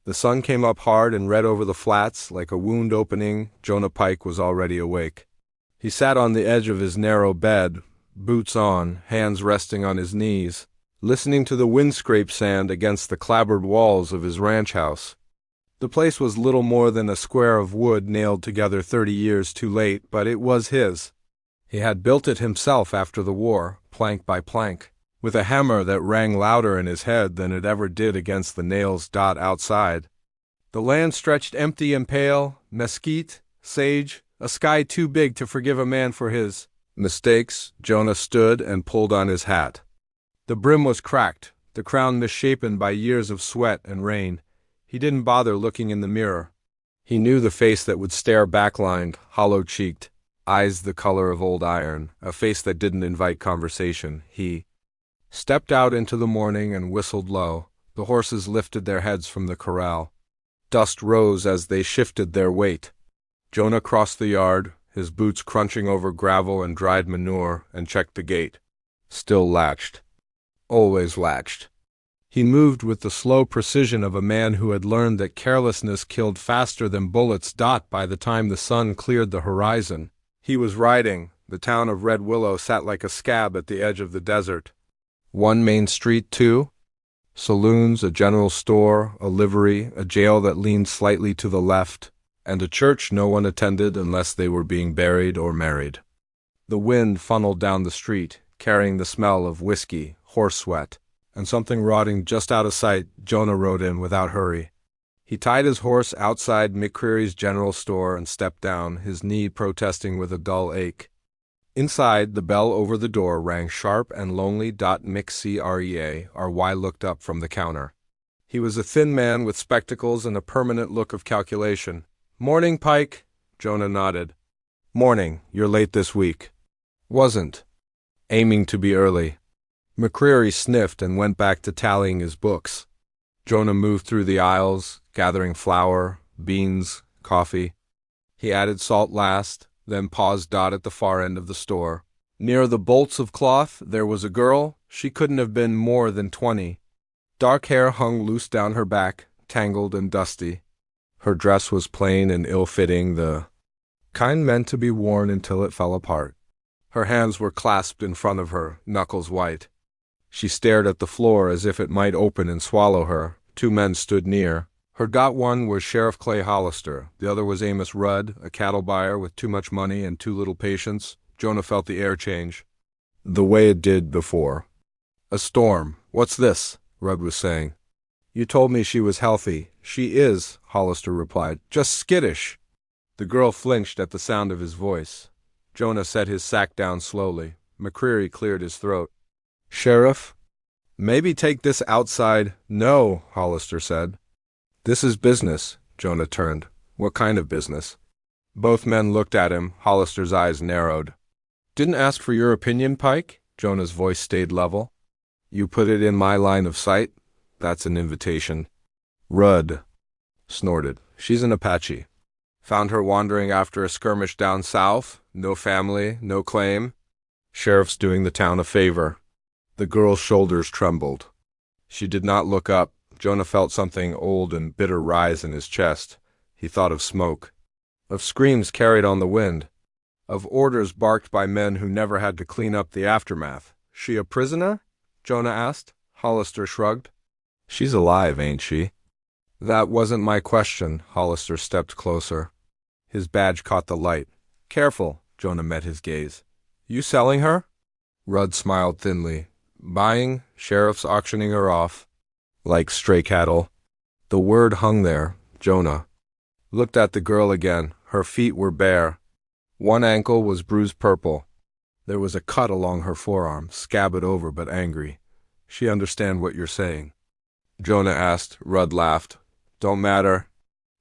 The sun came up hard and red over the flats like a wound opening. Jonah Pike was already awake. He sat on the edge of his narrow bed, boots on, hands resting on his knees, listening to the wind scrape sand against the clapboard walls of his ranch house. The place was little more than a square of wood nailed together 30 years too late, but it was his. He had built it himself after the war, plank by plank, with a hammer that rang louder in his head than it ever did against the nails outside. The land stretched empty and pale, mesquite, sage, a sky too big to forgive a man for his mistakes. Jonah stood and pulled on his hat. The brim was cracked, the crown misshapen by years of sweat and rain. He didn't bother looking in the mirror. He knew the face that would stare backlined, hollow-cheeked, eyes the color of old iron, a face that didn't invite conversation. He stepped out into the morning and whistled low. The horses lifted their heads from the corral. Dust rose as they shifted their weight. Jonah crossed the yard, his boots crunching over gravel and dried manure, and checked the gate. Still latched. Always latched. He moved with the slow precision of a man who had learned that carelessness killed faster than bullets. By the time the sun cleared the horizon, he was riding. The town of Red Willow sat like a scab at the edge of the desert. One main street, too? Saloons, a general store, a livery, a jail that leaned slightly to the left, and a church no one attended unless they were being buried or married. The wind funneled down the street, carrying the smell of whiskey, horse sweat, and something rotting just out of sight. Jonah rode in without hurry. He tied his horse outside McCreary's general store and stepped down, his knee protesting with a dull ache. Inside, the bell over the door rang sharp and lonely. McCreary looked up from the counter. He was a thin man with spectacles and a permanent look of calculation. "Morning, Pike," Jonah nodded. "Morning. You're late this week." "Wasn't. Aiming to be early." McCreary sniffed and went back to tallying his books. Jonah moved through the aisles, gathering flour, beans, coffee. He added salt last, then paused at the far end of the store. Near the bolts of cloth there was a girl. She couldn't have been more than 20. Dark hair hung loose down her back, tangled and dusty. Her dress was plain and ill-fitting, the kind meant to be worn until it fell apart. Her hands were clasped in front of her, knuckles white. She stared at the floor as if it might open and swallow her. 2 men stood near. One was Sheriff Clay Hollister. The other was Amos Rudd, a cattle buyer with too much money and too little patience. Jonah felt the air change, the way it did before. "A storm. What's this?" Rudd was saying. "You told me she was healthy." "She is," Hollister replied. "Just skittish." The girl flinched at the sound of his voice. Jonah set his sack down slowly. McCreary cleared his throat. "Sheriff, maybe take this outside." "No," Hollister said. "This is business." Jonah turned. "What kind of business?" Both men looked at him. Hollister's eyes narrowed. "Didn't ask for your opinion, Pike." Jonah's voice stayed level. "You put it in my line of sight? That's an invitation." Rudd snorted. "She's an Apache. Found her wandering after a skirmish down south. No family, no claim. Sheriff's doing the town a favor." The girl's shoulders trembled. She did not look up. Jonah felt something old and bitter rise in his chest. He thought of smoke, of screams carried on the wind, of orders barked by men who never had to clean up the aftermath. "She a prisoner?" Jonah asked. Hollister shrugged. "She's alive, ain't she?" "That wasn't my question." Hollister stepped closer. His badge caught the light. "Careful." Jonah met his gaze. "You selling her?" Rudd smiled thinly. "Buying. Sheriff's auctioning her off. Like stray cattle." The word hung there. Jonah looked at the girl again. Her feet were bare. One ankle was bruised purple. There was a cut along her forearm, scabbed over but angry. "She understand what you're saying?" Jonah asked. Rudd laughed. "Don't matter."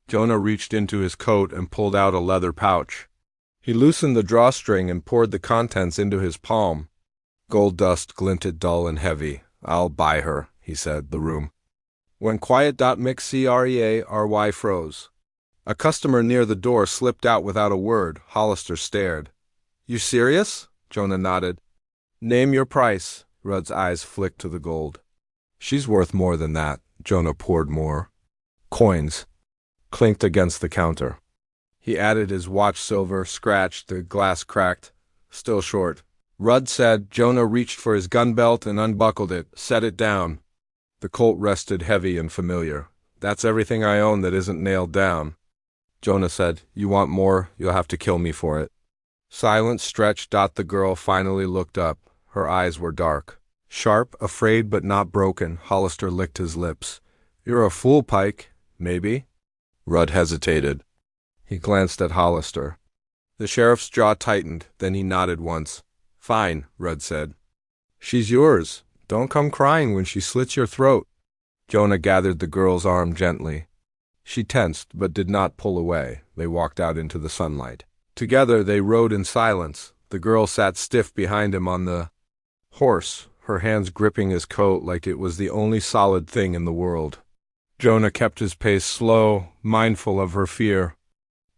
Jonah reached into his coat and pulled out a leather pouch. He loosened the drawstring and poured the contents into his palm. Gold dust glinted dull and heavy. "I'll buy her," he said. The room went quiet. McCreary froze. A customer near the door slipped out without a word. Hollister stared. "You serious?" Jonah nodded. "Name your price." Rudd's eyes flicked to the gold. "She's worth more than that." Jonah poured more. Coins clinked against the counter. He added his watch silver, scratched, the glass cracked. Still short. Rudd said. Jonah reached for his gun belt and unbuckled it, set it down. The Colt rested heavy and familiar. That's everything I own that isn't nailed down. Jonah said, You want more? You'll have to kill me for it. Silence stretched. The girl finally looked up. Her eyes were dark. Sharp, afraid but not broken. Hollister licked his lips. You're a fool, Pike. Maybe? Rudd hesitated. He glanced at Hollister. The sheriff's jaw tightened, then he nodded once. Fine, Rudd said. She's yours. Don't come crying when she slits your throat. Jonah gathered the girl's arm gently. She tensed, but did not pull away. They walked out into the sunlight. Together they rode in silence. The girl sat stiff behind him on the horse, her hands gripping his coat like it was the only solid thing in the world. Jonah kept his pace slow, mindful of her fear.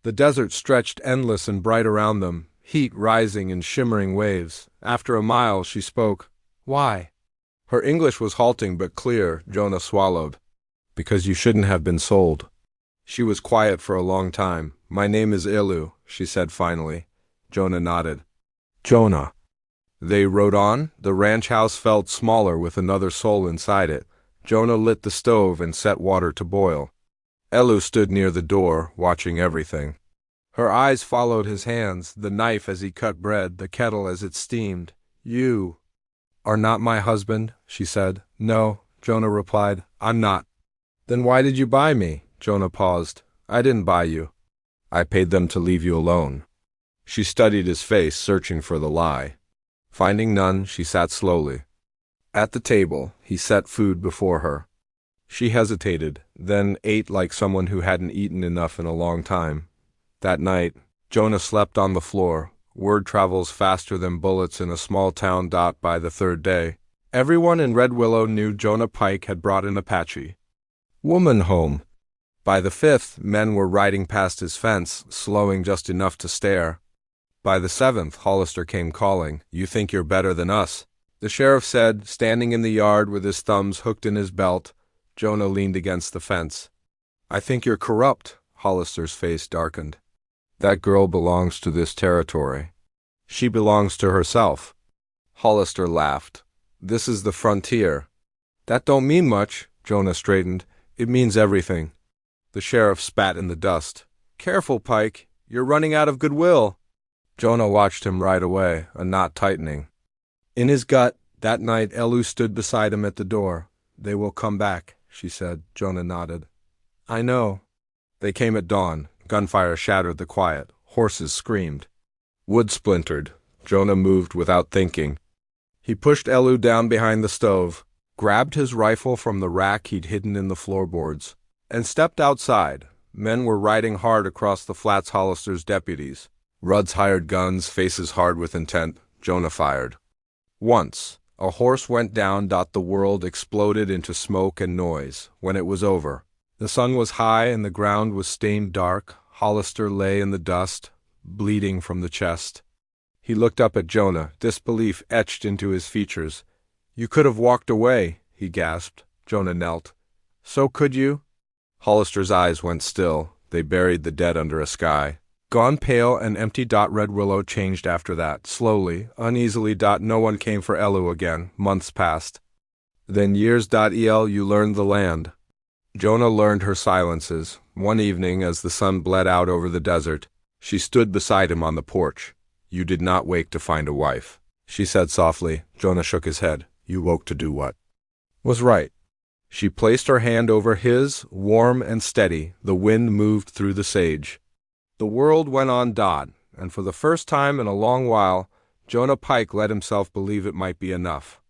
The desert stretched endless and bright around them, heat rising in shimmering waves. After a mile, she spoke. Why? Her English was halting but clear. Jonah swallowed. Because you shouldn't have been sold. She was quiet for a long time. My name is Ilu, she said finally. Jonah nodded. Jonah. They rode on. The ranch house felt smaller with another soul inside it. Jonah lit the stove and set water to boil. Elu stood near the door, watching everything. Her eyes followed his hands, the knife as he cut bread, the kettle as it steamed. You are not my husband, she said. No, Jonah replied. I'm not. Then why did you buy me? Jonah paused. I didn't buy you. I paid them to leave you alone. She studied his face, searching for the lie. Finding none, she sat slowly. At the table, he set food before her. She hesitated, then ate like someone who hadn't eaten enough in a long time. That night, Jonah slept on the floor. Word travels faster than bullets in a small town. By the third day, everyone in Red Willow knew Jonah Pike had brought an Apache woman home. By the fifth, men were riding past his fence, slowing just enough to stare. By the seventh, Hollister came calling, You think you're better than us? The sheriff said, standing in the yard with his thumbs hooked in his belt. Jonah leaned against the fence. I think you're corrupt. Hollister's face darkened. That girl belongs to this territory. She belongs to herself. Hollister laughed. This is the frontier. That don't mean much. Jonah straightened. It means everything. The sheriff spat in the dust. Careful, Pike. You're running out of goodwill. Jonah watched him ride away, a knot tightening. In his gut, that night Elu stood beside him at the door. They will come back, she said. Jonah nodded. I know. They came at dawn. Gunfire shattered the quiet. Horses screamed. Wood splintered. Jonah moved without thinking. He pushed Elu down behind the stove, grabbed his rifle from the rack he'd hidden in the floorboards, and stepped outside. Men were riding hard across the flats. Hollister's deputies. Rudd's hired guns, faces hard with intent. Jonah fired. Once, a horse went down. The world exploded into smoke and noise. When it was over, the sun was high and the ground was stained dark. Hollister lay in the dust, bleeding from the chest. He looked up at Jonah, disbelief etched into his features. You could have walked away, he gasped. Jonah knelt. So could you? Hollister's eyes went still. They buried the dead under a sky. Gone pale and empty. Red Willow changed after that, slowly, uneasily. No one came for Elu again. Months passed. Then years. You learned the land. Jonah learned her silences. One evening, as the sun bled out over the desert, she stood beside him on the porch. You did not wake to find a wife, she said softly. Jonah shook his head. You woke to do what was right. She placed her hand over his, warm and steady. The wind moved through the sage. The world went on. And for the first time in a long while, Jonah Pike let himself believe it might be enough.